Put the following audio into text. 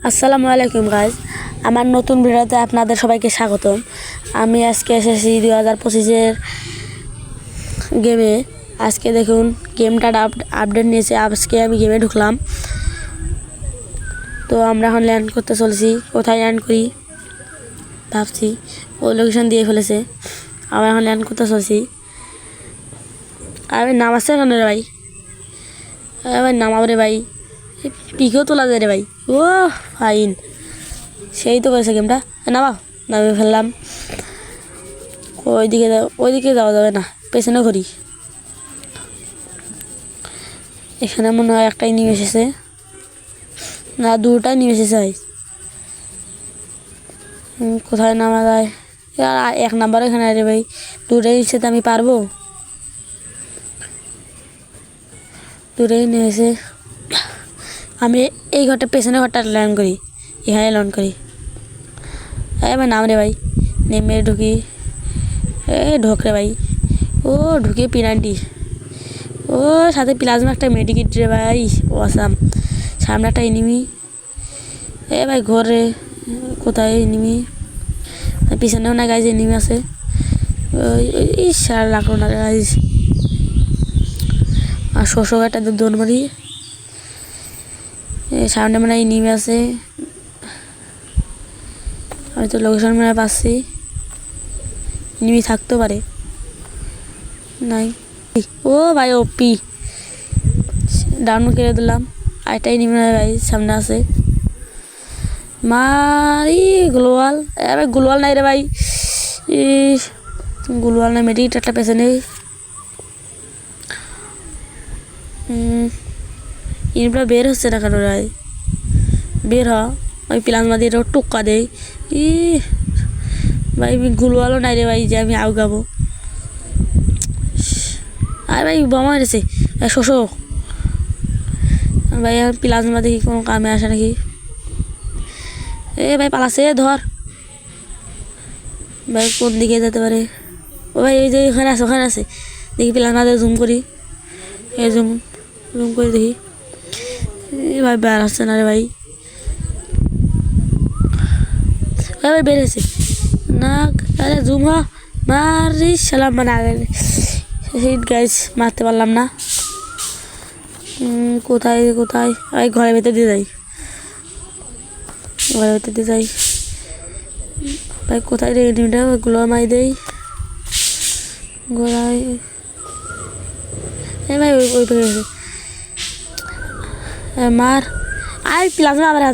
আসসালামু আলাইকুম গাইজ, আমার নতুন ভিডিওতে আপনাদের সবাইকে স্বাগতম। আমি আজকে এসেছি 2025-এর গেমে। আজকে দেখুন গেমটা আপডেট নিয়েছে। আজকে আমি গেমে ঢুকলাম, তো আমরা এখন ল্যান্ড করতে চলেছি। কোথায় ল্যান্ড করি ভাবছি, ও লোকেশন দিয়ে ফেলেছে। আমরা এখন ল্যান্ড করতে চলছি। আর নামাচ্ছে কেন রে ভাই? ভাই নামাব রে ভাই, পিকেও তোলা যায় রে ভাই। ও ফাইন, সেই তো করেছে গেমটা। নামিয়ে ফেললাম। ওইদিকে যাওয়া যাবে না, পেছনে ঘুরি। এখানে মনে হয় একটাই নেমে এসেছে, না দুটাই নেমে এসেছে ভাই। কোথায় নামা যায়? আর এক নাম্বার এখানে রে ভাই, দুটাই নিচে তো আমি পারবো। দুটাই নেমেছে। আমি এই ঘরটা পেছনে ঘরটা ল্যান্ড করি, এখানে ল্যান্ড করি। ভাই নাম রে ভাই, নেমে ঢুকি। ঢোক রে ভাই। ও ঢুকে পিনান্টি, ও সাথে প্লাজমা একটা মেডিকিট রে ভাই, অসাম। সামনে একটা এনিমি। ভাই ঘরে কোথায় এনিমি? পিছনেও না গাইজ এনিমি আছে। ওই সার লাগলো না গাইজ। আর শোষক একটা দৌড় মারি। সামনে মানে এনিমি আছে। আমি তো লোকেশন মানে পাচ্ছি, এনিমি থাকতে পারে। নাই, ও ভাই ওপি ডাউন করে দিলাম। আরেকটাই এনিমি ভাই সামনে আছে। মারি গ্লোয়াল। ভাই গ্লোয়াল নাই রে ভাই, গ্লোয়াল নাই। মেডিকেট একটা পেছনে। ইনগুলো বের হচ্ছে না কেন ভাই? বের হ, ওই প্লাজমা দিয়ে টুক্কা দেয়। ভাই গ্লোয়ালও নাই রে ভাই যে আমি আউগাবো। আর ভাই বোমা মেরেছে শোষো ভাই। আর প্লাজমা দেখি কোনো কামে আসে নাকি? ভাই পালাছে, ধর ভাই। কোন দিকে যেতে পারে? ও ভাই এই যে ওখানে আছে দেখি। প্লাজমা দিয়ে জুম করি, জুম করে দেখি। ভাই বের হচ্ছে না রে ভাই। ভাই বেড়েছে না, আরে জুম মারি সালাম মানে আগে গাইজ মারতে পারলাম না। কোথায় ভাই? ঘরের ভেতর দিয়ে যাই, ভাই। কোথায় রে এনিমিটা? ওইগুলো মাই দেই গোড়ায়। ভাই ওই মার। আর প্লাজমা আমার হাতে।